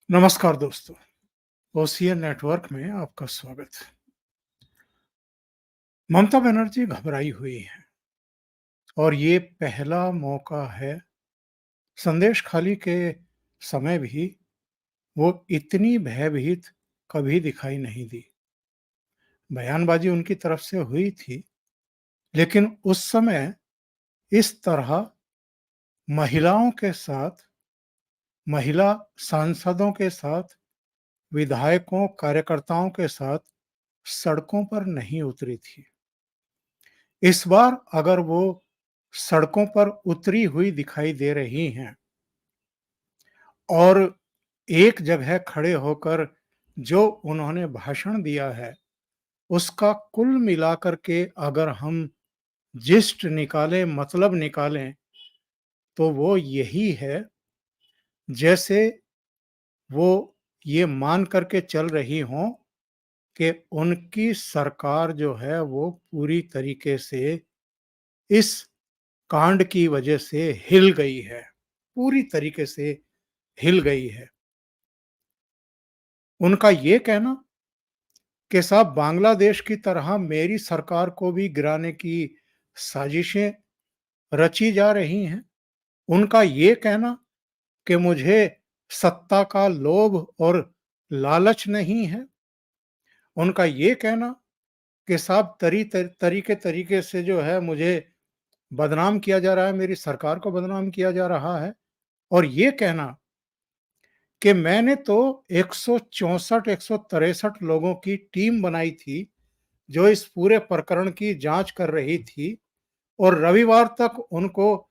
नमस्कार दोस्तों, ocean network में आपका स्वागत। ममता बनर्जी घबराई हुई हैं और ये पहला मौका है। संदेश खाली के समय भी वो इतनी भयभीत कभी दिखाई नहीं दी। बयानबाजी उनकी तरफ से हुई थी, लेकिन उस समय इस तरह महिलाओं के साथ, महिला सांसदों के साथ, विधायकों, कार्यकर्ताओं के साथ सड़कों पर नहीं उतरी थी। इस बार अगर वो सड़कों पर उतरी हुई दिखाई दे रही हैं और एक जगह खड़े होकर जो उन्होंने भाषण दिया है, उसका कुल मिलाकर के अगर हम जिस्ट निकालें, मतलब निकालें, तो वो यही है, जैसे वो ये मान करके चल रही हों कि उनकी सरकार जो है वो पूरी तरीके से इस कांड की वजह से हिल गई है, पूरी तरीके से हिल गई है। उनका ये कहना कि साहब बांग्लादेश की तरह मेरी सरकार को भी गिराने की साजिशें रची जा रही हैं। उनका ये कहना कि मुझे सत्ता का लोभ और लालच नहीं है। उनका ये कहना कि साहब तरीके तरीके से जो है मुझे बदनाम किया जा रहा है, मेरी सरकार को बदनाम किया जा रहा है। और ये कहना कि मैंने तो 164 163 लोगों की टीम बनाई थी, जो इस पूरे प्रकरण की जांच कर रही थी और रविवार तक उनको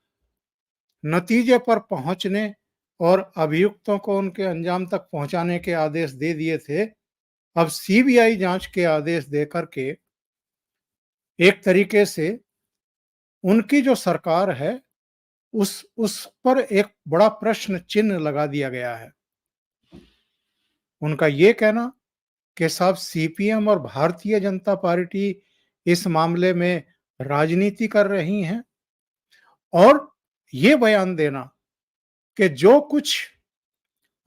नतीजे पर पहुंचने और अभियुक्तों को उनके अंजाम तक पहुंचाने के आदेश दे दिए थे। अब सीबीआई जांच के आदेश देकर के एक तरीके से उनकी जो सरकार है उस पर एक बड़ा प्रश्न चिन्ह लगा दिया गया है। उनका ये कहना कि साहब सीपीएम और भारतीय जनता पार्टी इस मामले में राजनीति कर रही हैं और ये बयान देना कि जो कुछ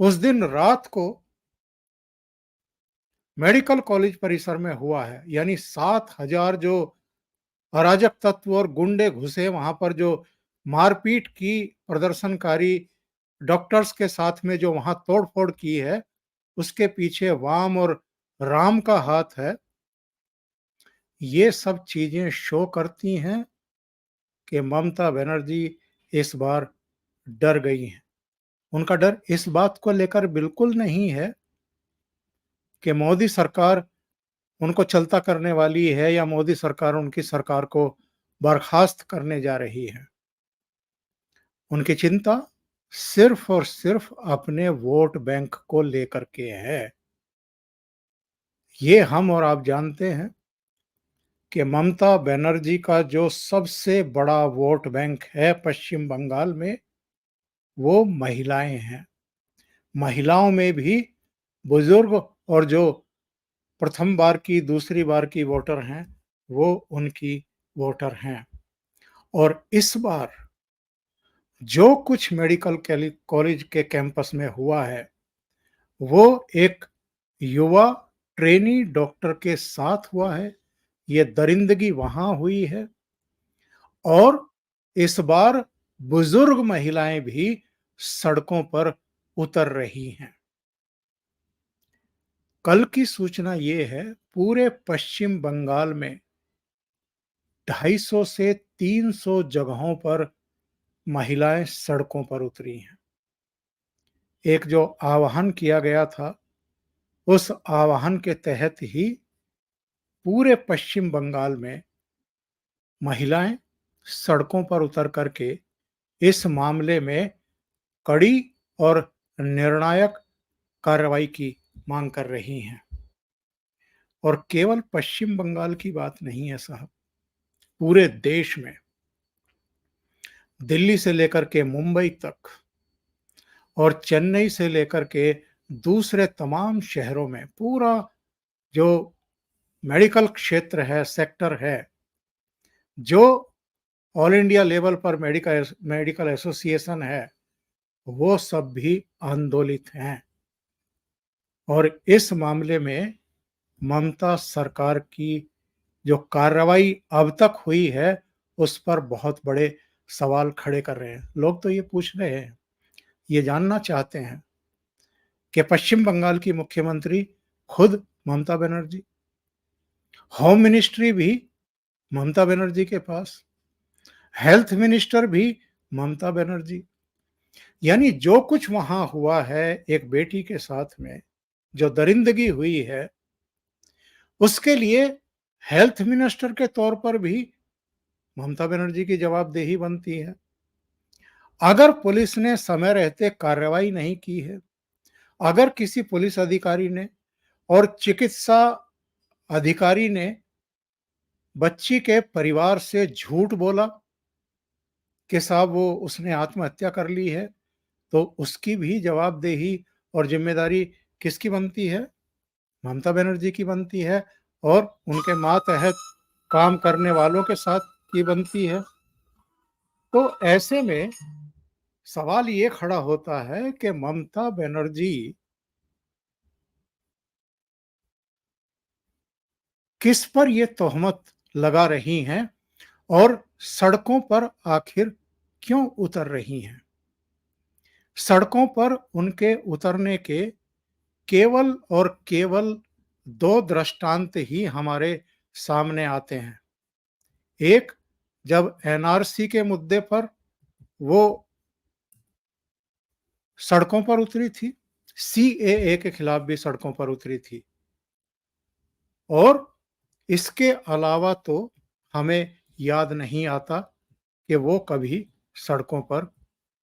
उस दिन रात को मेडिकल कॉलेज परिसर में हुआ है, यानी 7,000 जो अराजक तत्व और गुंडे घुसे वहां पर, जो मारपीट की प्रदर्शनकारी डॉक्टर्स के साथ में जो वहां तोड़फोड़ की है, उसके पीछे वाम और राम का हाथ है। ये सब चीजें शो करती हैं कि ममता बनर्जी इस बार डर गई हैं। उनका डर इस बात को लेकर बिल्कुल नहीं है कि मोदी सरकार उनको चलता करने वाली है या मोदी सरकार उनकी सरकार को बर्खास्त करने जा रही है। उनकी चिंता सिर्फ और सिर्फ अपने वोट बैंक को लेकर के है। ये हम और आप जानते हैं कि ममता बनर्जी का जो सबसे बड़ा वोट बैंक है पश्चिम बंगाल में, वो महिलाएं हैं। महिलाओं में भी बुजुर्ग और जो प्रथम बार की, दूसरी बार की वोटर हैं, वो उनकी वोटर हैं। और इस बार जो कुछ मेडिकल कॉलेज के कैंपस में हुआ है, वो एक युवा ट्रेनी डॉक्टर के साथ हुआ है। ये दरिंदगी वहां हुई है और इस बार बुजुर्ग महिलाएं भी सड़कों पर उतर रही हैं। कल की सूचना ये है, पूरे पश्चिम बंगाल में 250 से 300 जगहों पर महिलाएं सड़कों पर उतरी हैं। एक जो आह्वान किया गया था, उस आह्वान के तहत ही पूरे पश्चिम बंगाल में महिलाएं सड़कों पर उतर करके इस मामले में कड़ी और निर्णायक कार्रवाई की मांग कर रही हैं। और केवल पश्चिम बंगाल की बात नहीं है साहब, पूरे देश में, दिल्ली से लेकर के मुंबई तक और चेन्नई से लेकर के दूसरे तमाम शहरों में पूरा जो मेडिकल क्षेत्र है, सेक्टर है, जो ऑल इंडिया लेवल पर मेडिकल एसोसिएशन है, वो सब भी आंदोलित हैं। और इस मामले में ममता सरकार की जो कार्रवाई अब तक हुई है, उस पर बहुत बड़े सवाल खड़े कर रहे हैं। लोग तो ये पूछ रहे हैं, ये जानना चाहते हैं कि पश्चिम बंगाल की मुख्यमंत्री खुद ममता बनर्जी, होम मिनिस्ट्री भी ममता बनर्जी के पास, हेल्थ मिनिस्टर भी ममता बनर्जी। यानी जो कुछ वहां हुआ है एक बेटी के साथ में, जो दरिंदगी हुई है, उसके लिए हेल्थ मिनिस्टर के तौर पर भी ममता बनर्जी की जवाबदेही बनती है। अगर पुलिस ने समय रहते कार्रवाई नहीं की है, अगर किसी पुलिस अधिकारी ने और चिकित्सा अधिकारी ने बच्ची के परिवार से झूठ बोला कि साहब वो उसने आत्महत्या कर ली है, तो उसकी भी जवाबदेही और जिम्मेदारी किसकी बनती है? ममता बनर्जी की बनती है और उनके मातहत काम करने वालों के साथ की बनती है। तो ऐसे में सवाल ये खड़ा होता है कि ममता बनर्जी किस पर ये तोहमत लगा रही हैं और सड़कों पर आखिर क्यों उतर रही हैं? सड़कों पर उनके उतरने के केवल और केवल 2 दृष्टांत ही हमारे सामने आते हैं। एक, जब एनआरसी के मुद्दे पर वो सड़कों पर उतरी थी, सीएए के खिलाफ भी सड़कों पर उतरी थी और इसके अलावा तो हमें याद नहीं आता कि वो कभी सड़कों पर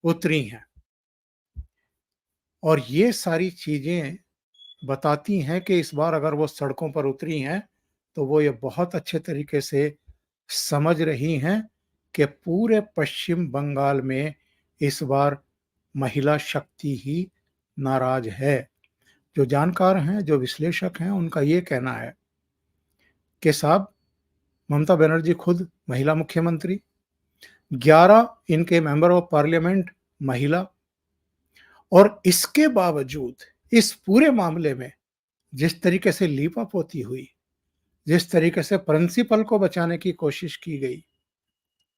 उतरी हैं। और ये सारी चीज़ें बताती हैं कि इस बार अगर वो सड़कों पर उतरी हैं, तो वो ये बहुत अच्छे तरीके से समझ रही हैं कि पूरे पश्चिम बंगाल में इस बार महिला शक्ति ही नाराज है। जो जानकार हैं, जो विश्लेषक हैं, उनका ये कहना है कि साहब ममता बनर्जी खुद महिला मुख्यमंत्री, 11 इनके मेंबर ऑफ पार्लियामेंट महिला, और इसके बावजूद इस पूरे मामले में जिस तरीके से लीपापोती हुई, जिस तरीके से प्रिंसिपल को बचाने की कोशिश की गई,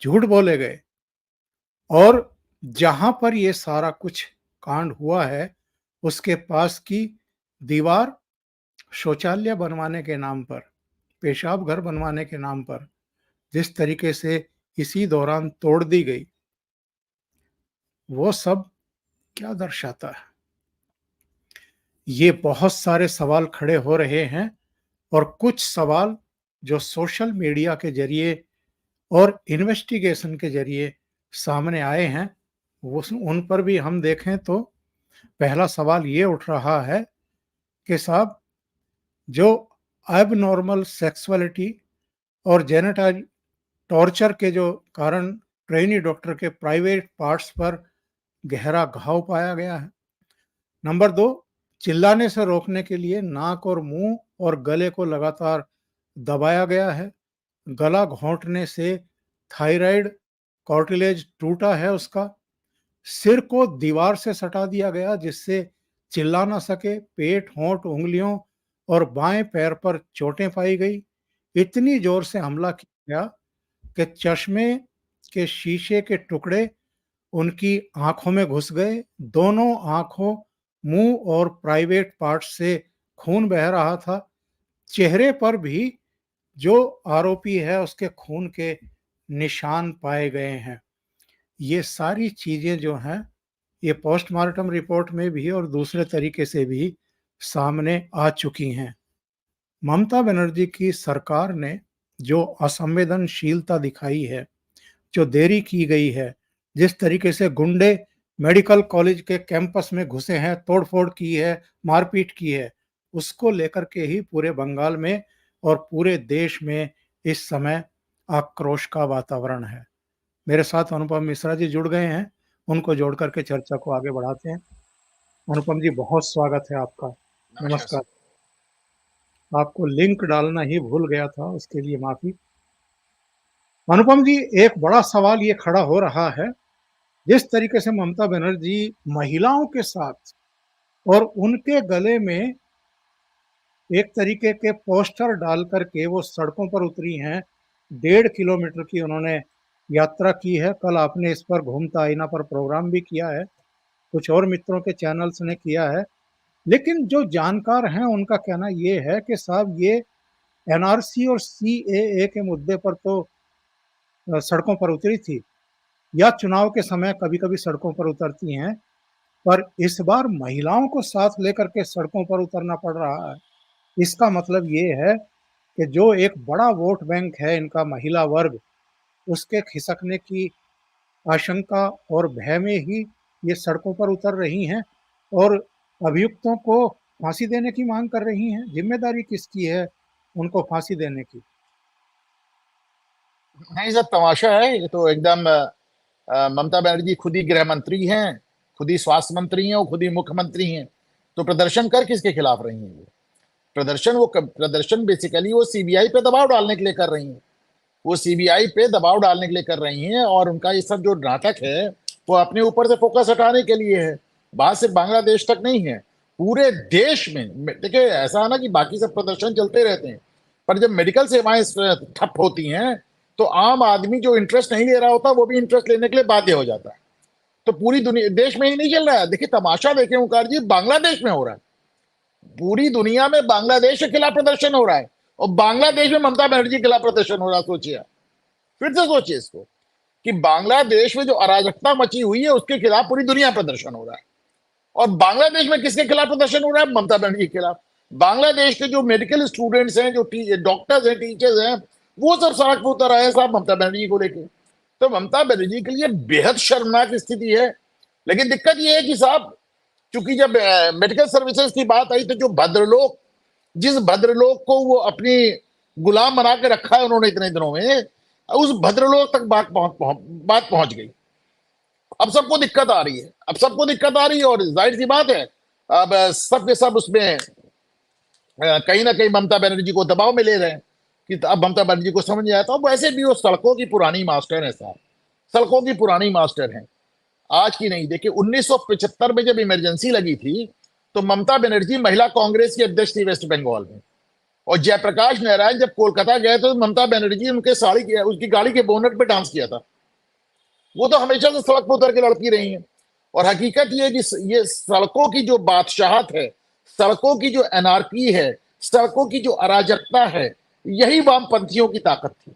झूठ बोले गए और जहां पर ये सारा कुछ कांड हुआ है, उसके पास की दीवार शौचालय बनवाने के नाम पर, पेशाब घर बनवाने के नाम पर जिस तरीके से इसी दौरान तोड़ दी गई, वो सब क्या दर्शाता है? ये बहुत सारे सवाल खड़े हो रहे हैं और कुछ सवाल जो सोशल मीडिया के ज़रिए और इन्वेस्टिगेशन के ज़रिए सामने आए हैं, वो उन पर भी हम देखें तो पहला सवाल ये उठ रहा है कि साहब जो एबनॉर्मल सेक्सुअलिटी और जेनिटल टॉर्चर के जो कारण ट्रेनी डॉक्टर के प्राइवेट पार्ट्स पर गहरा घाव पाया गया है। नंबर 2, चिल्लाने से रोकने के लिए नाक और मुंह और गले को लगातार दबाया गया है। गला घोंटने से थायराइड कार्टिलेज टूटा है उसका। सिर को दीवार से सटा दिया गया जिससे चिल्ला ना सके। पेट, होंठ, उंगलियों और बाएं पैर पर चोटें पाई गई। इतनी जोर से हमला किया गया कि चश्मे के शीशे के टुकड़े उनकी आंखों में घुस गए। दोनों आंखों, मुंह और प्राइवेट पार्ट से खून बह रहा था। चेहरे पर भी जो आरोपी है उसके खून के निशान पाए गए हैं। ये सारी चीजें जो हैं, ये पोस्टमार्टम रिपोर्ट में भी और दूसरे तरीके से भी सामने आ चुकी हैं। ममता बनर्जी की सरकार ने जो असंवेदनशीलता दिखाई है, जो देरी की गई है, जिस तरीके से गुंडे मेडिकल कॉलेज के कैंपस में घुसे हैं, तोड़फोड़ की है, मारपीट की है, उसको लेकर के ही पूरे बंगाल में और पूरे देश में इस समय आक्रोश का वातावरण है। मेरे साथ अनुपम मिश्रा जी जुड़ गए हैं, उनको जोड़ करके चर्चा को आगे बढ़ाते हैं। अनुपम जी, बहुत स्वागत है आपका। नमस्कार नमस्कार। सर। आपको लिंक डालना ही भूल गया था, उसके लिए माफ़ी। अनुपम जी, एक बड़ा सवाल ये खड़ा हो रहा है, जिस तरीके से ममता बनर्जी महिलाओं के साथ और उनके गले में एक तरीके के पोस्टर डाल करके वो सड़कों पर उतरी हैं। 1.5 किलोमीटर की उन्होंने यात्रा की है। कल आपने इस पर घूमता आईना पर प्रोग्राम भी किया है, कुछ और मित्रों के चैनल्स ने किया है। लेकिन जो जानकार हैं उनका कहना ये है कि साहब ये एनआरसी और सीएए के मुद्दे पर तो सड़कों पर उतरी थी, या चुनाव के समय कभी-कभी सड़कों पर उतरती हैं, पर इस बार महिलाओं को साथ लेकर के सड़कों पर उतरना पड़ रहा है। इसका मतलब ये है कि जो एक बड़ा वोट बैंक है इनका महिला वर्ग, उसके खिसकने की आशंका और भय में ही ये सड़कों पर उतर रही हैं और अभियुक्तों को फांसी देने की मांग कर रही हैं। जिम्मेदारी किसकी है उनको फांसी देने की? नहीं सब तमाशा है ये तो एकदम। ममता बनर्जी खुद ही गृह मंत्री हैं, खुद ही स्वास्थ्य मंत्री हैं और खुद ही मुख्यमंत्री हैं, तो प्रदर्शन कर किसके खिलाफ रही हैं? वो प्रदर्शन बेसिकली वो सीबीआई पे दबाव डालने के लिए कर रही हैं। वो सीबीआई पे दबाव डालने के लिए कर रही हैं और उनका ये सब जो नाटक है वो अपने ऊपर से फोकस हटाने के लिए है। बात सिर्फ बांग्लादेश तक नहीं है, पूरे देश में। देखिए ऐसा है ना कि बाकी सब प्रदर्शन चलते रहते हैं, पर जब मेडिकल सेवाएं ठप होती हैं तो आम आदमी जो इंटरेस्ट नहीं ले रहा होता वो भी इंटरेस्ट लेने के लिए बाध्य हो जाता है। तो पूरी दुनिया देश में ही नहीं चल रहा है। देखिए तमाशा देखें ओंकार जी, बांग्लादेश में हो रहा है। पूरी दुनिया में बांग्लादेश के खिलाफ प्रदर्शन हो रहा है और बांग्लादेश में ममता बनर्जी के खिलाफ प्रदर्शन हो रहा है। सोचिए, फिर से सोचिए इसको कि बांग्लादेश में जो अराजकता मची हुई है उसके खिलाफ पूरी दुनिया प्रदर्शन हो रहा है। और बांग्लादेश में किसके खिलाफ प्रदर्शन हो रहा है? ममता बनर्जी के खिलाफ। बांग्लादेश के जो मेडिकल स्टूडेंट्स हैं, जो डॉक्टर्स हैं, टीचर्स हैं, वो सब सड़क पर उतर आए हैं साहब ममता बनर्जी को लेकर। तो ममता बनर्जी के लिए बेहद शर्मनाक स्थिति है। लेकिन दिक्कत यह है कि साहब चूंकि जब मेडिकल सर्विसेज की बात आई तो जो भद्रलोक, जिस भद्रलोक को वो अपनी गुलाम बना के रखा है उन्होंने इतने दिनों में, उस भद्रलोक तक बात पहुंच गई। अब सबको दिक्कत आ रही है, अब सबको दिक्कत आ रही है और जाहिर सी बात है अब सब के सब उसमें कहीं ना कहीं ममता बनर्जी को दबाव में ले रहे हैं कि अब ममता बनर्जी को समझ नहीं आता। वैसे भी वो सड़कों की पुरानी मास्टर है साहब, सड़कों की पुरानी मास्टर है, आज की नहीं। देखिए 1975 में जब इमरजेंसी लगी थी तो ममता बनर्जी महिला कांग्रेस की अध्यक्ष थी वेस्ट बंगाल में, और जयप्रकाश नारायण जब कोलकाता गए तो ममता बनर्जी उनके उसकी गाड़ी के बोनट पे डांस किया था। वो तो हमेशा से सड़क पर उतर के लड़ती रही है। और हकीकत ये कि ये सड़कों की जो बादशाहत है, सड़कों की जो एनार्की है, सड़कों की जो अराजकता है, यही वामपंथियों की ताकत थी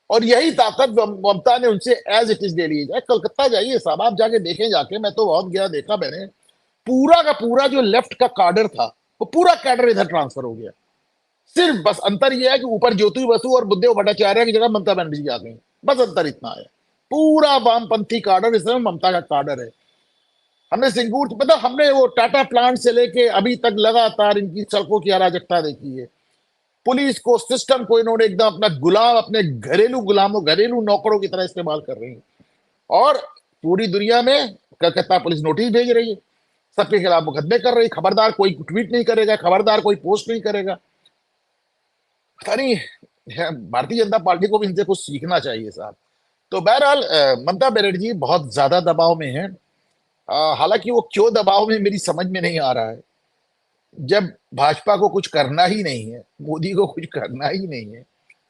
और यही ताकत ममता ने उनसे एज इट इज ले ली। जाए कलकत्ता जाइए साहब, आप जाके देखें, जाके मैं तो बहुत गया, देखा मैंने, पूरा का पूरा जो लेफ्ट का काडर था वो पूरा कैडर इधर ट्रांसफर हो गया। सिर्फ बस अंतर यह है कि ऊपर ज्योति बसु और बुद्धदेव भट्टाचार्य की जगह ममता बनर्जी आ गई, बस अंतर इतना है। पूरा वामपंथी काडर इस समय ममता का काडर है। हमने सिंगूर पता, हमने वो टाटा प्लांट से लेके अभी तक लगातार इनकी सड़कों की अराजकता देखी है। पुलिस को, सिस्टम को इन्होंने एकदम अपना गुलाम, अपने घरेलू गुलामों, घरेलू नौकरों की तरह इस्तेमाल कर रही है। और पूरी दुनिया में कलकत्ता पुलिस नोटिस भेज रही है, सबके खिलाफ मुकदमे कर रही। खबरदार कोई ट्वीट नहीं करेगा, खबरदार कोई पोस्ट नहीं करेगा। पता नहीं, भारतीय जनता पार्टी को भी इनसे कुछ सीखना चाहिए साहब। तो बहरहाल ममता बनर्जी बहुत ज्यादा दबाव में है। हालांकि वो क्यों दबाव में मेरी समझ में नहीं आ रहा है। जब भाजपा को कुछ करना ही नहीं है, मोदी को कुछ करना ही नहीं है,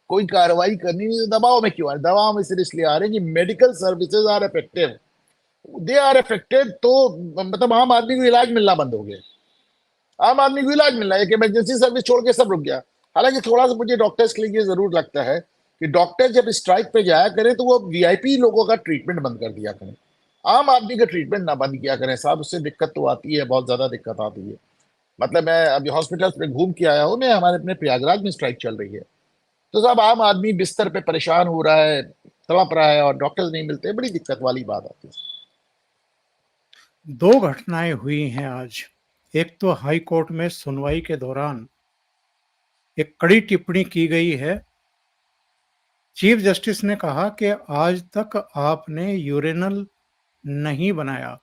कोई कार्रवाई करनी नहीं, तो दबाव में क्यों आ रहे? दबाव में सिर्फ इसलिए आ रहे हैं कि medical services are effective, they are affected. तो मतलब आम आदमी को इलाज मिलना बंद हो गया। आम आदमी को इलाज मिल रहा है, एक इमरजेंसी सर्विस छोड़ के सब रुक गया। हालांकि थोड़ा सा मुझे डॉक्टर्स के लिए ये जरूर लगता है कि डॉक्टर जब स्ट्राइक पे जाया करें तो वो वीआईपी लोगों का ट्रीटमेंट बंद कर दिया करें, आम आदमी का ट्रीटमेंट ना बंद किया करें साहब। उससे दिक्कत तो आती है, बहुत ज्यादा दिक्कत आती है। मतलब मैं अभी हॉस्पिटल में घूम के आया हूँ, मैं हमारे अपने प्रयागराज में स्ट्राइक चल रही है, तो साहब आम आदमी बिस्तर पे परेशान हो रहा है, तड़प रहा है और डॉक्टर्स नहीं मिलते, बड़ी दिक्कत वाली बात आती है। दो घटनाएं हुई हैं आज। एक तो हाई कोर्ट में सुनवाई के दौरान एक कड़ी टिप्पणी की गई है। चीफ जस्टिस ने कहा कि आज तक आपने यूरेनल नहीं बनाया,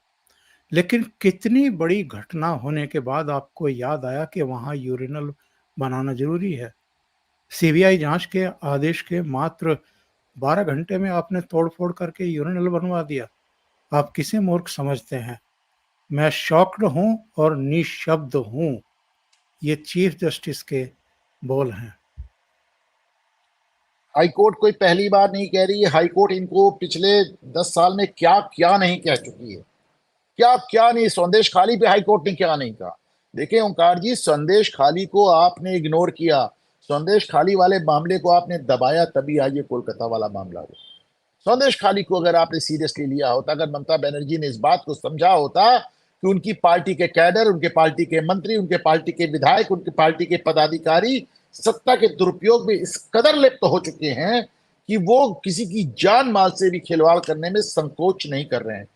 लेकिन कितनी बड़ी घटना होने के बाद आपको याद आया कि वहां यूरेनल बनाना जरूरी है। सीबीआई जांच के आदेश के मात्र 12 घंटे में आपने तोड़फोड़ करके यूरेनल बनवा दिया। आप किसे मूर्ख समझते हैं? मैं शॉक्ड हूं और निशब्द हूं। ये चीफ जस्टिस के बोल हैं। हाईकोर्ट कोई पहली बार नहीं कह रही है। हाईकोर्ट इनको पिछले 10 साल में क्या क्या नहीं कह चुकी है, क्या क्या नहीं। संदेश खाली पे हाईकोर्ट ने क्या नहीं कहा। देखिए ओंकार जी, संदेश खाली को आपने इग्नोर किया, संदेश खाली वाले मामले को आपने दबाया, तभी आज ये कोलकाता वाला मामला हुआ। संदेश खाली को अगर आपने सीरियसली लिया होता, अगर ममता बनर्जी ने इस बात को समझा होता कि उनकी पार्टी के कैडर, उनके पार्टी के मंत्री, उनके पार्टी के विधायक, उनकी पार्टी के पदाधिकारी सत्ता के दुरुपयोग में इस कदर लिप्त हो चुके हैं कि वो किसी की जान माल से भी खिलवाड़ करने में संकोच नहीं कर रहे हैं।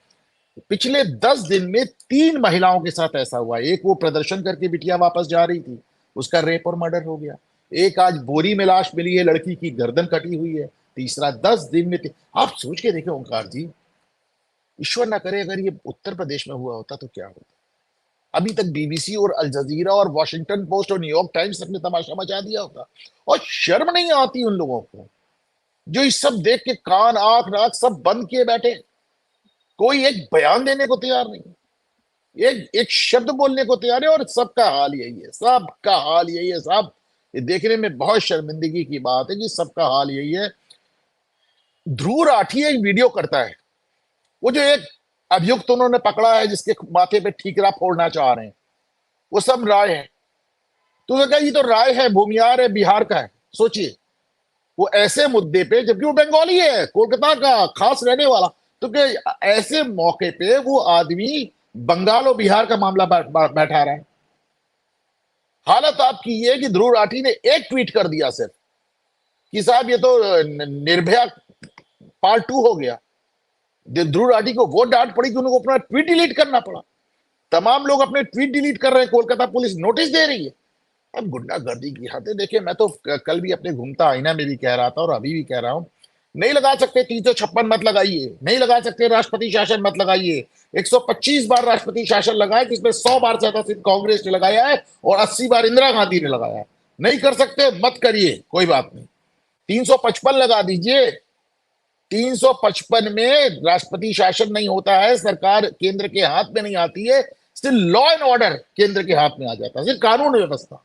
पिछले 10 दिन में 3 महिलाओं के साथ ऐसा हुआ। एक वो प्रदर्शन करके बिटिया वापस जा रही थी, उसका रेप और मर्डर हो गया। एक आज बोरी में लाश मिली है, लड़की की गर्दन कटी हुई है। तीसरा 10 दिन में आप सोच के देखें ओंकार जी, ईश्वर ना करे अगर ये उत्तर प्रदेश में हुआ होता तो क्या होता। अभी तक बीबीसी और अल जजीरा और वॉशिंगटन पोस्ट और न्यूयॉर्क टाइम्स ने तमाशा मचा दिया होता। और शर्म नहीं आती उन लोगों को जो इस सब देख के कान आंख नाक सब बंद किए बैठे, कोई एक बयान देने को तैयार नहीं, एक शब्द बोलने को तैयार है। और सबका हाल यही है, सबका हाल यही है साहब। ये देखने में बहुत शर्मिंदगी की बात है कि सबका हाल यही है। ध्रुव राठी एक वीडियो करता है, वो जो एक अभियुक्त उन्होंने पकड़ा है जिसके माथे पे ठीकरा फोड़ना चाह रहे हैं, वो सब राय है। तो उसने कहा ये तो राय है, भूमियार है, बिहार का है। सोचिए वो ऐसे मुद्दे पे, जबकि वो बंगाली है, कोलकाता का खास रहने वाला, तो क्या ऐसे मौके पे वो आदमी बंगाल और बिहार का मामला बैठा रहा है। हालत आपकी ये कि ध्रुव राठी ने एक ट्वीट कर दिया सिर्फ कि साहब ये तो निर्भया पार्ट 2 हो गया। ध्रुव राठी को वो डांट पड़ी कि उनको अपना ट्वीट डिलीट करना पड़ा। तमाम लोग अपने ट्वीट डिलीट कर रहे हैं, कोलकाता पुलिस नोटिस दे रही है। अब गुंडागर्दी की हदें देखिए। मैं तो कल भी अपने घूमता आईना में भी कह रहा था और अभी भी कह रहा हूं, नहीं लगा सकते 356 मत लगाइए, नहीं लगा सकते राष्ट्रपति शासन मत लगाइए। 125 बार राष्ट्रपति शासन लगाए, जिसमें 100 बार से ज्यादा सिर्फ कांग्रेस ने लगाया है और 80 बार इंदिरा गांधी ने लगाया है। नहीं कर सकते मत करिए, कोई बात नहीं, 355 लगा दीजिए। 355 में राष्ट्रपति शासन नहीं होता है, सरकार केंद्र के हाथ में नहीं आती है, सिर्फ लॉ एंड ऑर्डर केंद्र के हाथ में आ जाता है, सिर्फ कानून व्यवस्था।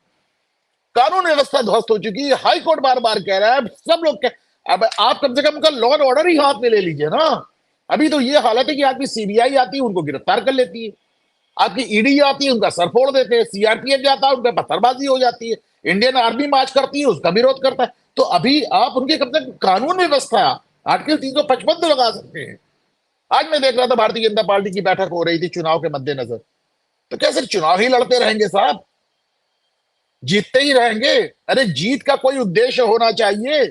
कानून व्यवस्था ध्वस्त हो चुकी है। हाई कोर्ट बार बार कह रहा है, सब लोग अब आप कम से कम उनका लॉ एंड ऑर्डर ही हाथ में ले लीजिए ना। अभी तो ये हालत है कि आपकी सीबीआई आती है, उनको गिरफ्तार कर लेती है, आपकी ईडी आती है, उनका सर फोड़ देते हैं, सीआरपीएफ जाता है, उन पर पत्थरबाजी हो जाती है, इंडियन आर्मी मार्च करती है, उसका विरोध करता है। तो अभी आप उनके कम से कम कानून व्यवस्था आर्टिकल 355 तो लगा सकते हैं। आज मैं देख रहा था भारतीय जनता पार्टी की बैठक हो रही थी चुनाव के मद्देनजर, तो क्या सिर्फ चुनाव ही लड़ते रहेंगे साहब, जीतते ही रहेंगे? अरे जीत का कोई उद्देश्य होना चाहिए,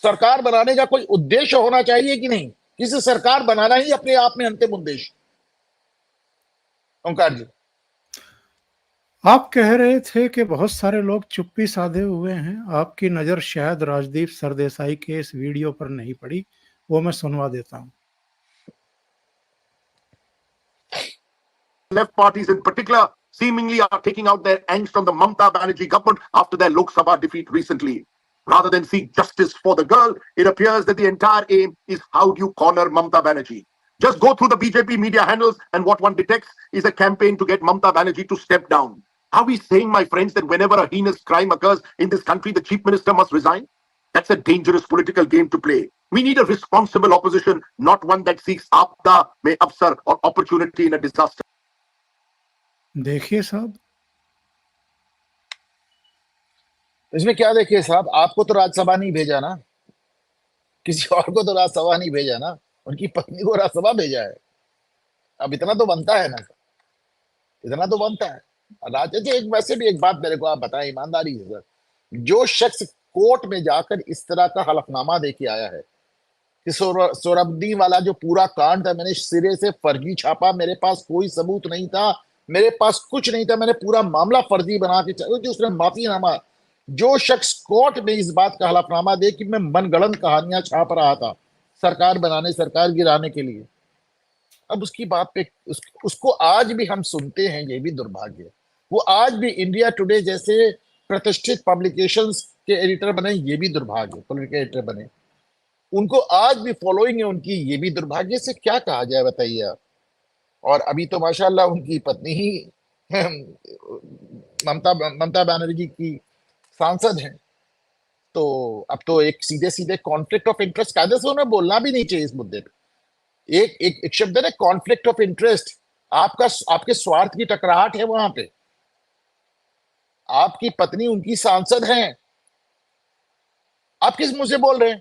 सरकार बनाने का कोई उद्देश्य होना चाहिए कि नहीं? किसी सरकार बनाना ही अपने आप में अंतिम उद्देश्य। ओंकार जी, आप कह रहे थे कि बहुत सारे लोग चुप्पी साधे हुए हैं। आपकी नजर शायद राजदीप सरदेसाई के इस वीडियो पर नहीं पड़ी, वो मैं सुनवा देता हूं। Left parties in particular seemingly are taking out their angst on the Mamta Banerjee government after their Lok Sabha defeat recently. Rather than seek justice for the girl, it appears that the entire aim is how do you corner Mamta Banerjee. Just go through the BJP media handles and what one detects is a campaign to get Mamta Banerjee to step down. Are we saying, my friends, that whenever a heinous crime occurs in this country, the chief minister must resign? That's a dangerous political game to play. We need a responsible opposition, not one that seeks apda mein avsar or opportunity in a disaster. देखिए साहब, इसमें क्या देखिए साहब, आपको तो राज्यसभा नहीं भेजा ना, किसी और को तो राज्यसभा नहीं भेजा ना, उनकी पत्नी को राज्यसभा भेजा है। अब इतना तो बनता है ना, इतना तो बनता है। राजनीति एक वैसे भी एक बात मेरे को आप बताएं ईमानदारी से सर, जो शख्स कोर्ट में जाकर इस तरह का हलफनामा दे के आया है कि सोहराबुद्दीन वाला जो पूरा कांड था, मैंने सिरे से फर्जी छापा, मेरे पास कोई सबूत नहीं था, मेरे पास कुछ नहीं था, मैंने पूरा मामला फर्जी बना के जो उसने माफीनामा, जो शख्स कोर्ट में इस बात का हलफनामा दे कि मैं मनगढ़ंत कहानियां छाप रहा था सरकार बनाने, सरकार गिराने के लिए, अब उसकी बात पे उसको आज भी हम सुनते हैं, ये भी दुर्भाग्य है। वो आज भी इंडिया टुडे जैसे प्रतिष्ठित पब्लिकेशंस के एडिटर बने, ये भी दुर्भाग्य, पॉलिटिकल एडिटर बने, उनको आज भी फॉलोइंग है उनकी, ये भी दुर्भाग्य। से क्या कहा जाए बताइए आप। और अभी तो माशाल्लाह उनकी पत्नी ही ममता बनर्जी की सांसद हैं, तो अब तो एक सीधे सीधे कॉन्फ्लिक्ट ऑफ इंटरेस्ट, कायदे से उन्हें बोलना भी नहीं चाहिए इस मुद्दे पे। एक शब्द है ना, कॉन्फ्लिक्ट ऑफ इंटरेस्ट। आपके स्वार्थ की टकराहट है वहां पे। आपकी पत्नी उनकी सांसद हैं, आप किस मुंह से बोल रहे हैं?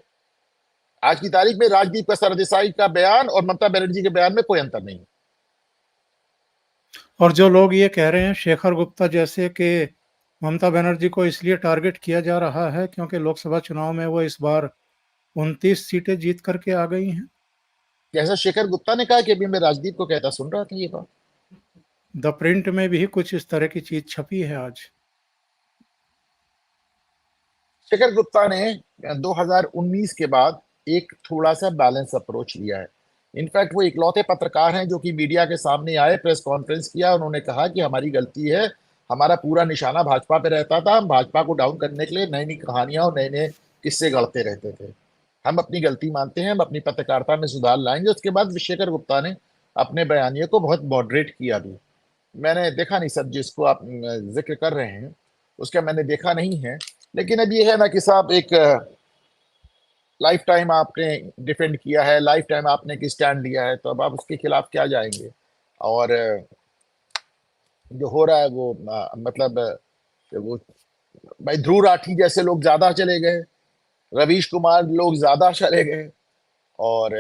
आज की तारीख में राजदीप का सरदेसाई का बयान और ममता बनर्जी के बयान में कोई अंतर नहीं है। और जो लोग ये कह रहे हैं शेखर गुप्ता जैसे कि ममता बनर्जी को इसलिए टारगेट किया जा रहा है क्योंकि लोकसभा चुनाव में वो इस बार 29 सीटें जीत करके आ गई हैं। जैसा शेखर गुप्ता ने कहा कि अभी मैं राजदीप को कहता सुन रहा था ये बात। द प्रिंट में भी कुछ इस तरह की चीज छपी है आज। शेखर गुप्ता ने 2019 के बाद एक थोड़ा सा बैलेंस अप्रोच लिया है। इनफैक्ट वो इकलौते पत्रकार हैं जो कि मीडिया के सामने आए, प्रेस कॉन्फ्रेंस किया, उन्होंने कहा कि हमारी गलती है, हमारा पूरा निशाना भाजपा पे रहता था, हम भाजपा को डाउन करने के लिए नई नई कहानियां और नए नए किस्से गढ़ते रहते थे। हम अपनी गलती मानते हैं, हम अपनी पत्रकारिता में सुधार लाएंगे। उसके बाद शेखर गुप्ता ने अपने बयानिए को बहुत मॉडरेट किया भी। मैंने देखा नहीं सब जिसको आप जिक्र कर रहे हैं उसका मैंने देखा नहीं है, लेकिन अब ये है ना कि साहब एक लाइफ टाइम आपने डिफेंड किया है, लाइफ टाइम आपने एक स्टैंड लिया है, तो अब आप उसके खिलाफ क्या जाएंगे? और जो हो रहा है वो मतलब वो भाई ध्रुव राठी जैसे लोग ज्यादा चले गए, रवीश कुमार लोग ज्यादा चले गए, और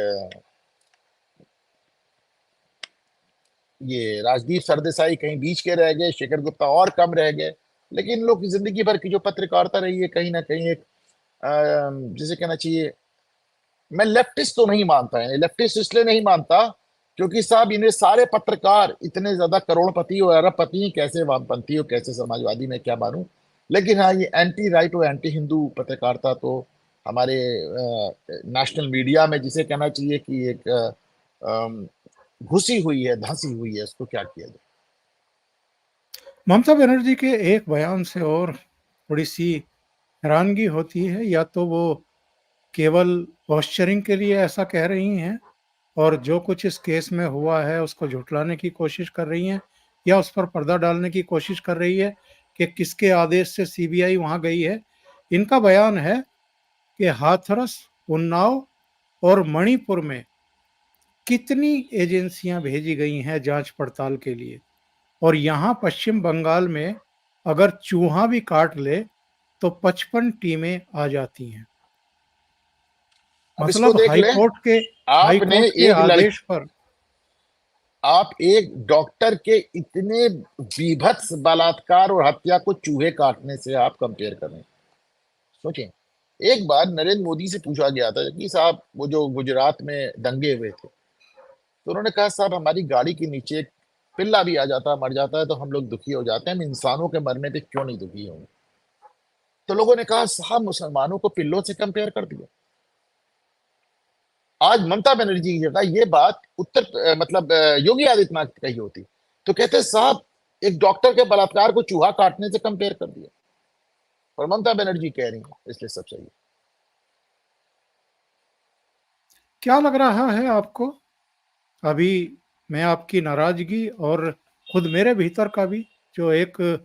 ये राजदीप सरदेसाई कहीं बीच के रह गए, शेखर गुप्ता और कम रह गए। लेकिन लोग की जिंदगी भर की जो पत्रकारिता रही है कहीं ना कहीं एक जिसे कहना चाहिए, मैं लेफ्टिस्ट तो नहीं मानता है, लेफ्टिस्ट इसलिए नहीं मानता क्योंकि साहब इन्हें सारे पत्रकार इतने ज्यादा करोड़पति और अरबपति, कैसे वामपंथी और कैसे समाजवादी मैं क्या मानूं, लेकिन हाँ ये एंटी राइट और एंटी हिंदू पत्रकारिता तो हमारे नेशनल मीडिया में जिसे कहना चाहिए कि एक घुसी हुई है, धंसी हुई है, उसको क्या किया जाए। ममता बनर्जी के एक बयान से और थोड़ी सी हैरानगी होती है, या तो वो केवल पोस्चरिंग के लिए ऐसा कह रही हैं और जो कुछ इस केस में हुआ है उसको झुठलाने की कोशिश कर रही हैं, या उस पर पर्दा डालने की कोशिश कर रही है कि किसके आदेश से सीबीआई वहां गई है। इनका बयान है कि हाथरस, उन्नाव और मणिपुर में कितनी एजेंसियां भेजी गई हैं जांच पड़ताल के लिए, और यहां पश्चिम बंगाल में अगर चूहा भी काट ले तो 55 टीमें आ जाती हैं। अब इसको मतलब देख ले, हाई आपने कोर्ट के एक आदेश पर आप एक डॉक्टर के इतने बीभत्स बलात्कार और हत्या को चूहे काटने से आप कंपेयर कर रहे हैं। सोचें, एक बार नरेंद्र मोदी से पूछा गया था कि साहब वो जो गुजरात में दंगे हुए थे, तो उन्होंने कहा साहब हमारी गाड़ी के नीचे एक पिल्ला भी आ जाता मर जाता है तो हम लोग दुखी हो जाते हैं, हम इंसानों के मरने पे क्यों नहीं दुखी होंगे? तो लोगों ने कहा साहब मुसलमानों को पिल्लों से कंपेयर कर दिया। आज ममता बनर्जी की जगह ये बात मतलब योगी आदित्यनाथ की कही होती तो कहते साहब एक डॉक्टर के बलात्कार को चूहा काटने से कंपेयर कर दिया, और ममता बनर्जी कह रही है, इसलिए सब सही है। क्या लग रहा है आपको? अभी मैं आपकी नाराजगी और खुद मेरे भीतर का भी जो एक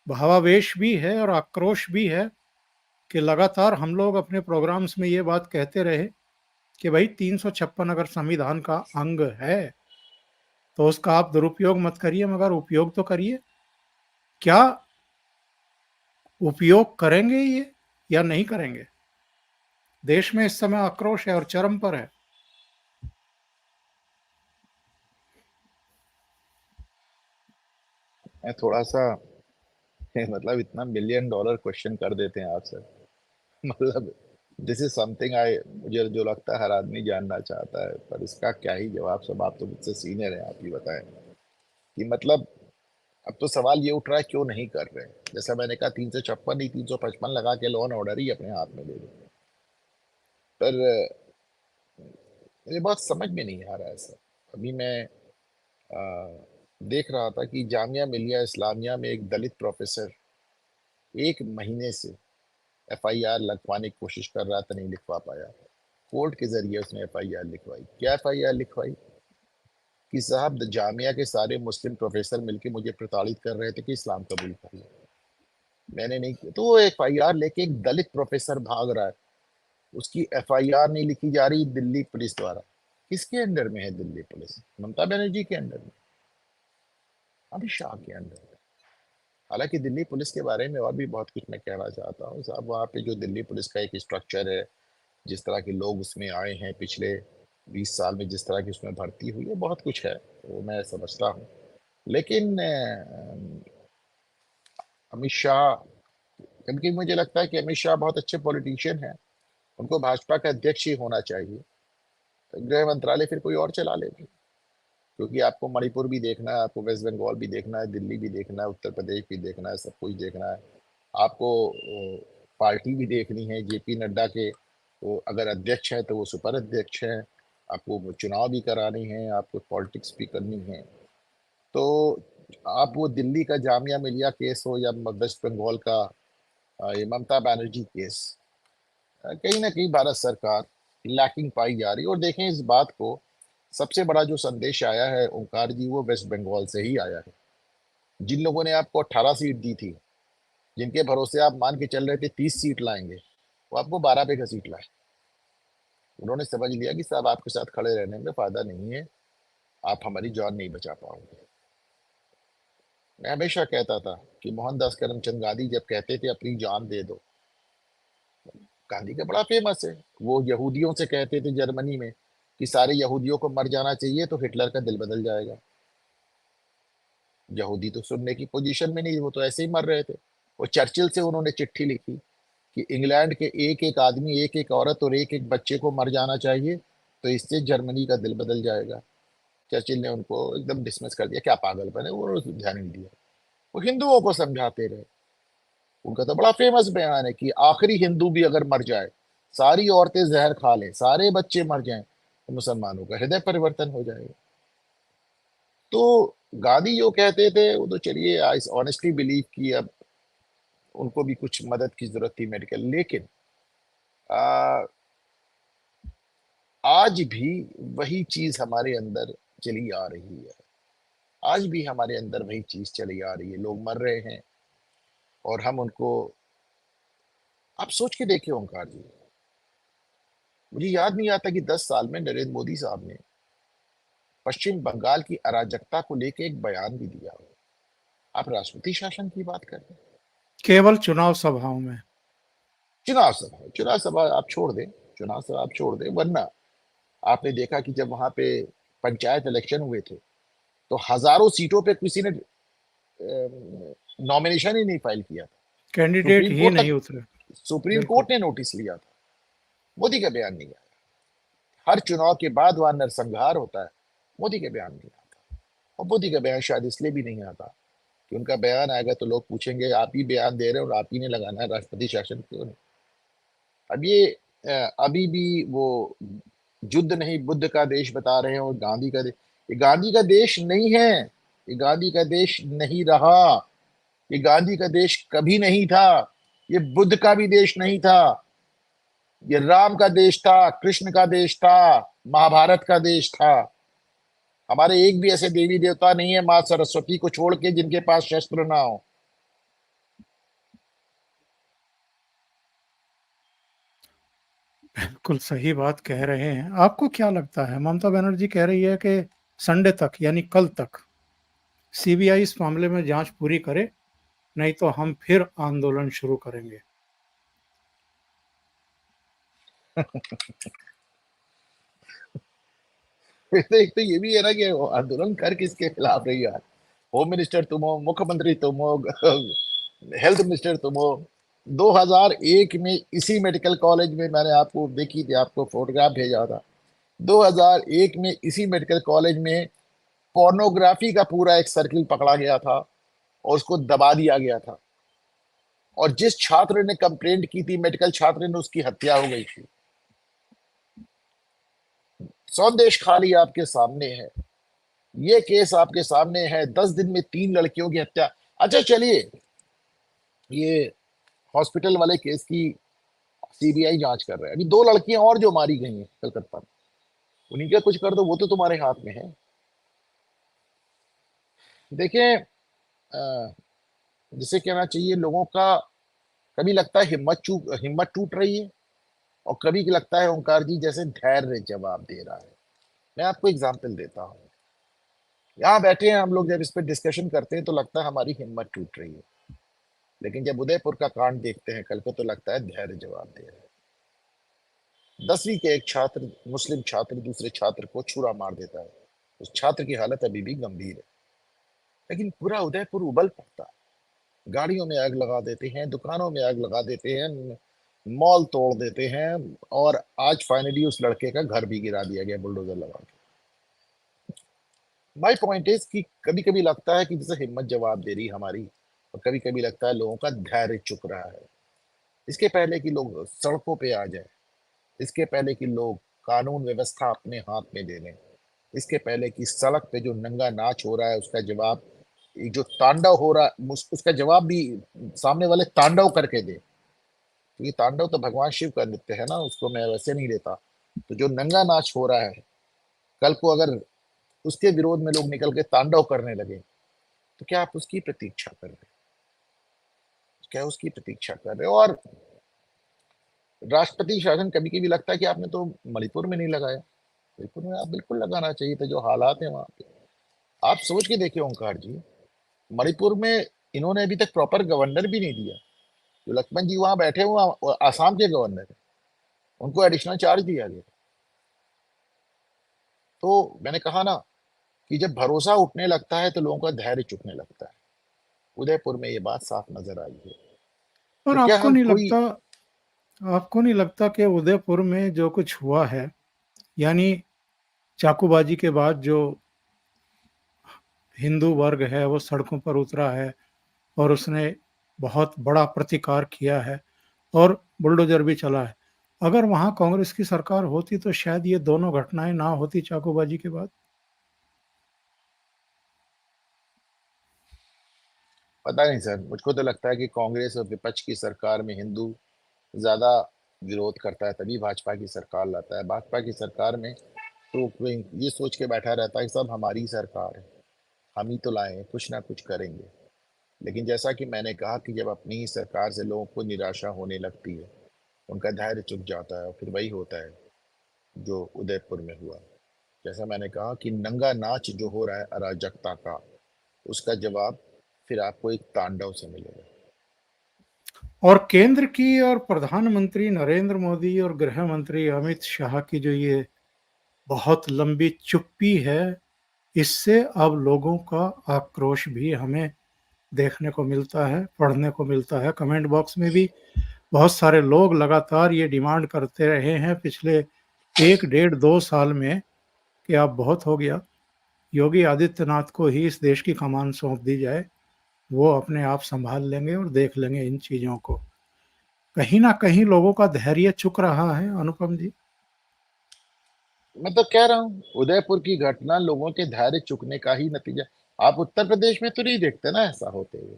भावावेश भी है और आक्रोश भी है कि लगातार हम लोग अपने प्रोग्राम्स में ये बात कहते रहे कि भाई 356 अगर संविधान का अंग है तो उसका आप दुरुपयोग मत करिए, मगर उपयोग तो करिए। क्या उपयोग करेंगे ये या नहीं करेंगे? देश में इस समय आक्रोश है और चरम पर है। मैं थोड़ा सा मतलब इतना $1 मिलियन क्वेश्चन कर देते हैं आप सर। मतलब दिस इज समथिंग आई, मुझे जो लगता है हर आदमी जानना चाहता है, पर इसका क्या ही जवाब। सब आप तो मुझसे सीनियर हैं, आप ही बताएं कि मतलब अब तो सवाल ये उठ रहा है क्यों नहीं कर रहे हैं। जैसा मैंने कहा 356 नहीं 355 लगा के लॉ एंड ऑर्डर ही अपने हाथ में ले लो। पर मुझे बहुत समझ में नहीं आ रहा है सर। अभी मैं देख रहा था कि जामिया मिलिया इस्लामिया में एक दलित प्रोफेसर 1 महीने से एफआईआर लिखवाने की कोशिश कर रहा था, नहीं लिखवा पाया। कोर्ट के जरिए उसने एफआईआर लिखवाई। क्या एफआईआर लिखवाई? कि साहब जामिया के सारे मुस्लिम प्रोफेसर मिलके मुझे प्रताड़ित कर रहे थे कि इस्लाम कबूल कर लो, मैंने नहीं किया। तो वो FIR लेके एक दलित प्रोफेसर भाग रहा है, उसकी FIR नहीं लिखी जा रही दिल्ली पुलिस द्वारा। किसके अंडर में है दिल्ली पुलिस? ममता बनर्जी के अंडर में, अमित शाह के अंडर में। हालांकि दिल्ली पुलिस के बारे में और भी बहुत कुछ मैं कहना चाहता हूँ साहब। वहाँ पे जो दिल्ली पुलिस का एक स्ट्रक्चर है, जिस तरह के लोग उसमें आए हैं पिछले 20 साल में, जिस तरह की उसमें भर्ती हुई है, बहुत कुछ है, वो मैं समझता हूँ। लेकिन अमित शाह, क्योंकि मुझे लगता है कि अमित शाह बहुत अच्छे पॉलिटिशियन हैं, उनको भाजपा का अध्यक्ष ही होना चाहिए। तो गृह मंत्रालय फिर कोई और चला लेंगे, क्योंकि आपको मणिपुर भी देखना है, आपको वेस्ट बंगाल भी देखना है, दिल्ली भी देखना है, उत्तर प्रदेश भी देखना है, सब कुछ देखना है आपको। पार्टी भी देखनी है, JP नड्डा के वो अगर अध्यक्ष है तो वो सुपर अध्यक्ष हैं, आपको चुनाव भी कराने हैं, आपको पॉलिटिक्स भी करनी है। तो आप वो दिल्ली का जामिया मिलिया केस हो या वेस्ट बंगाल का ये ममता बनर्जी केस, कहीं ना कहीं भारत सरकार लैकिंग पाई जा रही है। और देखें इस बात को, सबसे बड़ा जो संदेश आया है ओंकार जी, वो वेस्ट बंगाल से ही आया है। जिन लोगों ने आपको 18 सीट दी थी, जिनके भरोसे आप मान के चल रहे थे 30 सीट लाएंगे, वो आपको 12 पे घसीट लाए। उन्होंने समझ लिया कि साहब आपके साथ खड़े रहने में फायदा नहीं है, आप हमारी जान नहीं बचा पाओगे। मैं हमेशा कहता था कि मोहनदास करमचंद गांधी जब कहते थे अपनी जान दे दो, गांधी का बड़ा फेमस है, वो यहूदियों से कहते थे जर्मनी में कि सारे यहूदियों को मर जाना चाहिए तो हिटलर का दिल बदल जाएगा। यहूदी तो सुनने की पोजीशन में नहीं, वो तो ऐसे ही मर रहे थे। वो चर्चिल से उन्होंने चिट्ठी लिखी कि इंग्लैंड के एक एक आदमी, एक एक औरत और एक एक बच्चे को मर जाना चाहिए, तो इससे जर्मनी का दिल बदल जाएगा। चर्चिल ने उनको एकदम डिसमिस कर दिया, क्या पागलपन है, वो ध्यान नहीं दिया। वो हिंदुओं को समझाते रहे। उनका तो बड़ा फेमस बयान है कि आखिरी हिंदू भी अगर मर जाए, सारी औरतें जहर खा लें, सारे बच्चे मर जाएं, तो मुसलमानों का हृदय परिवर्तन हो जाएगा। तो गांधी जो कहते थे वो तो चलिए, आई ऑनेस्टली बिलीव कि अब उनको भी कुछ मदद की जरूरत थी मेडिकल। लेकिन आ, आज भी वही चीज हमारे अंदर चली आ रही है। आज भी हमारे अंदर वही चीज चली आ रही है। लोग मर रहे हैं और हम उनको, आप सोच के देखिए ओंकार जी, मुझे याद नहीं आता कि 10 साल में नरेंद्र मोदी साहब ने पश्चिम बंगाल की अराजकता को लेकर एक बयान भी दिया हो। आप राष्ट्रपति शासन की बात कर रहे हैं, केवल चुनाव सभाओं में। चुनाव सभा आप छोड़ दें, चुनाव सभा आप छोड़ दें, वरना आपने देखा कि जब वहां पे पंचायत इलेक्शन हुए थे तो हजारों सीटों पे किसी ने नॉमिनेशन ही नहीं फाइल किया था। कैंडिडेट ही नहीं उतरे। सुप्रीम बिल्कुल। कोर्ट ने नोटिस लिया था, मोदी का बयान नहीं आया। हर चुनाव के बाद वहां नरसंहार होता है, मोदी का बयान नहीं आता। और मोदी का बयान शायद इसलिए भी नहीं आता कि उनका बयान आएगा तो लोग पूछेंगे आप ही बयान दे रहे हो और आप ही ने लगाना है राष्ट्रपति शासन, क्यों नहीं? अब ये अभी भी वो युद्ध नहीं बुद्ध का देश बता रहे हैं और गांधी का देश, ये गांधी का देश नहीं है, ये गांधी का देश नहीं रहा, ये गांधी का देश कभी नहीं था, ये बुद्ध का भी देश नहीं था, ये राम का देश था, कृष्ण का देश था, महाभारत का देश था। हमारे एक भी ऐसे देवी देवता नहीं है मां सरस्वती को छोड़ के जिनके पास शस्त्र ना हो। बिल्कुल सही बात कह रहे हैं। आपको क्या लगता है? ममता बनर्जी कह रही है कि संडे तक यानी कल तक सीबीआई इस मामले में जांच पूरी करे, नहीं तो हम फिर आंदोलन शुरू करेंगे। एक तो ये भी है ना कि आंदोलन कर किसके खिलाफ रही है? होम मिनिस्टर तुम हो, मुख्यमंत्री तुम हो, हेल्थ मिनिस्टर तुम हो। 2001 में इसी मेडिकल कॉलेज में, मैंने आपको देखी थी, आपको फोटोग्राफ भेजा था, 2001 में इसी मेडिकल कॉलेज में पोर्नोग्राफी का पूरा एक सर्किल पकड़ा गया था और उसको दबा दिया गया था। और जिस छात्र ने कंप्लेंट की थी, मेडिकल छात्र ने, उसकी हत्या हो गई थी। संदेश खाली आपके सामने है, ये केस आपके सामने है। 10 दिन में 3 लड़कियों की हत्या। अच्छा चलिए, ये हॉस्पिटल वाले केस की सीबीआई जांच कर रहा है। अभी 2 लड़कियां और जो मारी गई हैं कलकत्ता में, उन्हीं का कुछ कर दो, वो तो तुम्हारे हाथ में है। देखिए, जिसे कहना चाहिए, लोगों का कभी लगता है हिम्मत टूट रही है, और कभी लगता है ओंकार जी जैसे धैर्य जवाब दे रहा है। मैं आपको एग्जाम्पल देता हूँ। यहाँ बैठे हैं हम लोग, जब इस पर डिस्कशन करते हैं तो लगता है हमारी हिम्मत टूट रही है, लेकिन जब उदयपुर का कांड देखते हैं कल को, तो लगता है धैर्य जवाब दे रहा है। 10वीं के एक छात्र, मुस्लिम छात्र, दूसरे छात्र को छुरा मार देता है। उस छात्र की हालत अभी भी गंभीर है, लेकिन पूरा उदयपुर उबल पड़ता है। गाड़ियों में आग लगा देते हैं, दुकानों में आग लगा देते हैं, मॉल तोड़ देते हैं, और आज फाइनली उस लड़के का घर भी गिरा दिया गया बुलडोजर लगा के। माई पॉइंट इज कि कभी कभी लगता है कि जैसे हिम्मत जवाब दे रही है हमारी, और कभी कभी लगता है लोगों का धैर्य चुक रहा है। इसके पहले कि लोग सड़कों पे आ जाए, इसके पहले कि लोग कानून व्यवस्था अपने हाथ में ले लें, इसके पहले कि सड़क पे जो नंगा नाच हो रहा है उसका जवाब, ये जो तांडव हो रहा है उसका जवाब भी सामने वाले तांडव करके दे। क्योंकि तांडव तो भगवान शिव का नृत्य है ना, उसको मैं वैसे नहीं लेता। तो जो नंगा नाच हो रहा है, कल को अगर उसके विरोध में लोग निकल के तांडव करने लगे, तो क्या आप उसकी प्रतीक्षा कर रहे हैं? क्या उसकी प्रतीक्षा कर रहे हो? और राष्ट्रपति शासन कभी कभी लगता है कि आपने तो मणिपुर में नहीं लगाया। मणिपुर में आप बिल्कुल लगाना चाहिए था, जो हालात है वहां पे। आप सोच के देखिए ओंकार जी, मणिपुर में इन्होंने अभी तक प्रॉपर गवर्नर भी नहीं दिया। जो लक्ष्मण जी वहां बैठे हुए आसाम के गवर्नर है, उनको एडिशनल चार्ज दिया गया। तो मैंने कहा ना कि जब भरोसा उठने लगता है तो लोगों का धैर्य चुकने लगता है। उदयपुर में ये बात साफ नजर आई है। तो और क्या हम कोई, आपको नहीं लगता कि उदयपुर में जो कुछ हुआ है, यानी चाकूबाजी के बाद जो हिंदू वर्ग है वो सड़कों पर उतरा है और उसने बहुत बड़ा प्रतिकार किया है और बुलडोजर भी चला है। अगर वहां कांग्रेस की सरकार होती तो शायद ये दोनों घटनाएं ना होती चाकूबाजी के बाद। पता नहीं सर, मुझको तो लगता है कि कांग्रेस और विपक्ष की सरकार में हिंदू ज्यादा विरोध करता है, तभी भाजपा की सरकार लाता है। भाजपा की सरकार में तो कोई ये सोच के बैठा रहता है कि सब हमारी सरकार है, हम ही तो लाए हैं, कुछ ना कुछ करेंगे। लेकिन जैसा कि मैंने कहा कि जब अपनी ही सरकार से लोगों को निराशा होने लगती है, उनका धैर्य चुक जाता है, और फिर वही होता है जो उदयपुर में हुआ। जैसा मैंने कहा कि नंगा नाच जो हो रहा है अराजकता का, उसका जवाब फिर आपको एक तांडव से मिलेगा। और केंद्र की और प्रधानमंत्री नरेंद्र मोदी और गृह मंत्री अमित शाह की जो ये बहुत लंबी चुप्पी है, इससे अब लोगों का आक्रोश भी हमें देखने को मिलता है, पढ़ने को मिलता है। कमेंट बॉक्स में भी बहुत सारे लोग लगातार ये डिमांड करते रहे हैं पिछले 1 डेढ़ 2 साल में कि अब बहुत हो गया, योगी आदित्यनाथ को ही इस देश की कमान सौंप दी जाए, वो अपने आप संभाल लेंगे और देख लेंगे इन चीज़ों को। कहीं न कहीं लोगों का धैर्य चुक रहा है अनुपम जी। मैं तो कह रहा हूँ उदयपुर की घटना लोगों के धैर्य चुकने का ही नतीजा। आप उत्तर प्रदेश में तो नहीं देखते ना ऐसा होते हुए।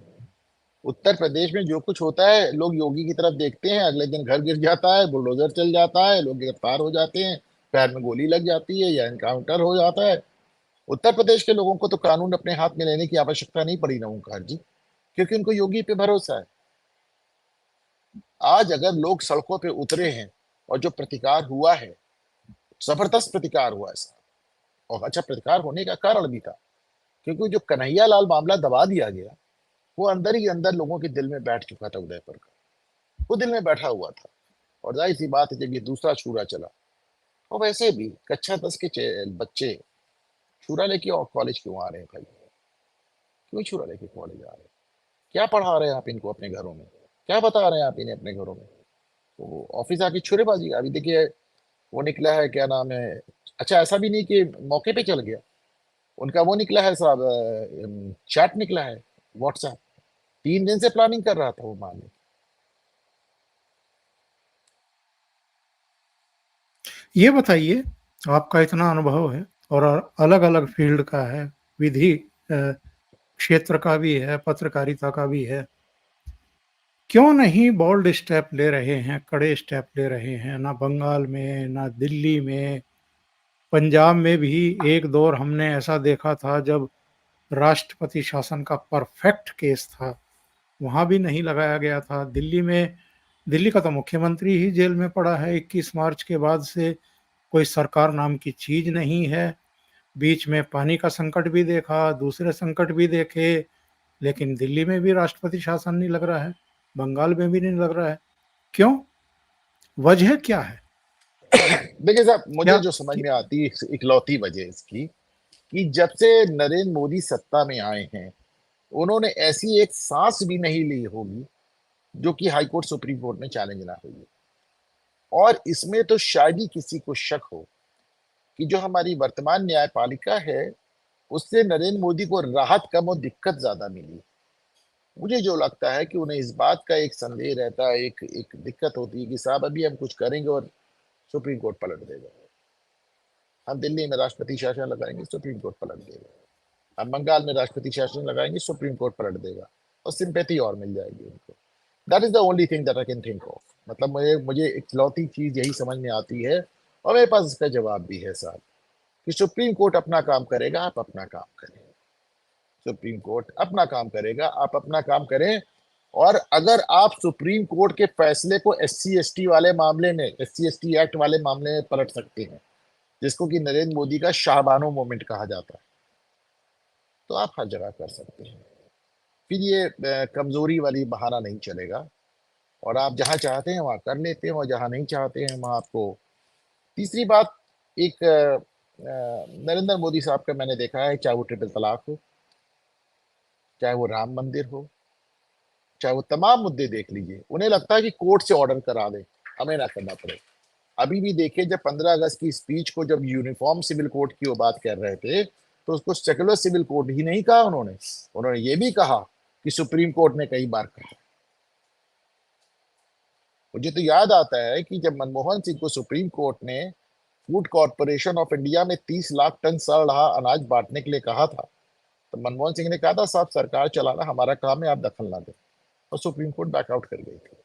उत्तर प्रदेश में जो कुछ होता है, लोग योगी की तरफ देखते हैं, अगले दिन घर गिर जाता है, बुलडोजर चल जाता है, लोग गिरफ्तार हो जाते हैं, पैर में गोली लग जाती है या एनकाउंटर हो जाता है। उत्तर प्रदेश के लोगों को तो कानून अपने हाथ में लेने की आवश्यकता नहीं पड़ी ना ओंकार जी, क्योंकि उनको योगी पे भरोसा है। आज अगर लोग सड़कों पे उतरे हैं और जो प्रतिकार हुआ है, जबरदस्त प्रतिकार हुआ है सर, और अच्छा प्रतिकार होने का कारण भी था, क्योंकि जो कन्हैया लाल मामला दबा दिया गया, वो अंदर ही अंदर लोगों के दिल में बैठ चुका था। उदयपुर का वो दिल में बैठा हुआ था, और जाहिर सी बात है जब ये दूसरा छुरा चला, और वैसे भी कक्षा 10 के बच्चे छुरा लेके और कॉलेज क्यों आ रहे हैं भाई? क्यों छुरा लेके कॉलेज आ रहे हैं? क्या पढ़ा रहे हैं आप इनको अपने घरों में? क्या बता रहे हैं आप इन्हें अपने घरों में? तो ऑफिस आके छुरेबाजी, अभी देखिए वो निकला है, क्या नाम है, अच्छा ऐसा भी नहीं कि मौके पे चल गया, उनका वो निकला है साहब, चैट निकला है व्हाट्सएप, 3 दिन से प्लानिंग कर रहा था वो मारने की। ये बताइए, आपका इतना अनुभव है और अलग-अलग फील्ड का है, विधि क्षेत्र का भी है, पत्रकारिता का भी है। क्यों नहीं बोल्ड स्टेप ले रहे हैं, कड़े स्टेप ले रहे हैं? ना बंगाल में, ना दिल्ली में, पंजाब में भी एक दौर हमने ऐसा देखा था जब राष्ट्रपति शासन का परफेक्ट केस था, वहाँ भी नहीं लगाया गया था। दिल्ली का तो मुख्यमंत्री ही जेल में पड़ा है 21 मार्च के बाद से, कोई सरकार नाम की चीज नहीं है। बीच में पानी का संकट भी देखा, दूसरे संकट भी देखे, लेकिन दिल्ली में भी राष्ट्रपति शासन नहीं लग रहा है, बंगाल में भी नहीं लग रहा है। क्यों? वजह क्या है? देखिए साहब, मुझे क्या जो समझ में आती है इकलौती वजह इसकी, कि जब से नरेंद्र मोदी सत्ता में आए हैं, उन्होंने ऐसी एक सांस भी नहीं ली होगी जो कि हाई कोर्ट सुप्रीम कोर्ट में चैलेंज ना हुई। और इसमें तो शायद ही किसी को शक हो कि जो हमारी वर्तमान न्यायपालिका है, उससे नरेंद्र मोदी को राहत कम और दिक्कत ज्यादा मिली। मुझे जो लगता है कि उन्हें इस बात का एक संदेह रहता है, एक दिक्कत होती है कि साहब अभी हम कुछ करेंगे और सुप्रीम कोर्ट पलट देगा। हम दिल्ली में राष्ट्रपति शासन लगाएंगे, सुप्रीम कोर्ट पलट देगा। हम बंगाल में राष्ट्रपति शासन लगाएंगे, सुप्रीम कोर्ट पलट देगा, और सिंपैथी और मिल जाएगी उनको। That is the only thing that I can think of. मतलब मुझे इकलौती चीज यही समझ में आती है, और मेरे पास इसका जवाब भी है साहब, कि सुप्रीम कोर्ट अपना काम करेगा, आप अपना काम करें। सुप्रीम कोर्ट अपना काम करेगा, आप अपना काम करें। और अगर आप सुप्रीम कोर्ट के फैसले को SC/ST वाले मामले में, SC/ST एक्ट वाले मामले में पलट सकते हैं, जिसको कि नरेंद्र मोदी का शाहबानो मोमेंट कहा जाता है, तो आप हर जगह कर सकते हैं। फिर ये कमजोरी वाली बहाना नहीं चलेगा, और आप जहां चाहते हैं वहां कर लेते हैं, और जहां नहीं चाहते हैं वहां आपको। तीसरी बात, एक नरेंद्र मोदी साहब का मैंने देखा है, चाहे वो ट्रिपल तलाक हो, चाहे वो राम मंदिर हो, चाहे वो तमाम मुद्दे देख लीजिए, उन्हें लगता है कि कोर्ट से ऑर्डर करा दे, हमें ना करना पड़े। अभी भी देखिए, जब 15 अगस्त की स्पीच को जब यूनिफॉर्म सिविल कोड की वो बात कर रहे थे, तो उसको सेकुलर सिविल कोड ही नहीं कहा उन्होंने ये भी कहा कि सुप्रीम कोर्ट ने कई बार कहा। मुझे तो याद आता है कि जब मनमोहन सिंह को सुप्रीम कोर्ट ने फूड कॉर्पोरेशन ऑफ इंडिया में 30 लाख टन सड़ रहा अनाज बांटने के लिए कहा था, तो मनमोहन सिंह ने कहा था, साहब सरकार चलाना हमारा काम है, आप दखल ना दें, और सुप्रीम कोर्ट बैकआउट कर गई थी।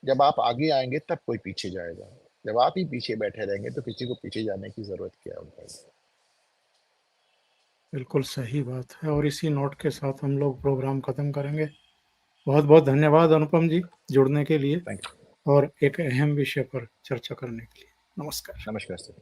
जब आप आगे आएंगे तब कोई पीछे जाएगा, जब आप ही पीछे बैठे रहेंगे तो किसी को पीछे जाने की जरूरत क्या है? बिल्कुल सही बात है, और इसी नोट के साथ हम लोग प्रोग्राम खत्म करेंगे। बहुत बहुत धन्यवाद अनुपम जी जुड़ने के लिए थैंक यू। और एक अहम विषय पर चर्चा करने के लिए। नमस्कार। नमस्कार सर।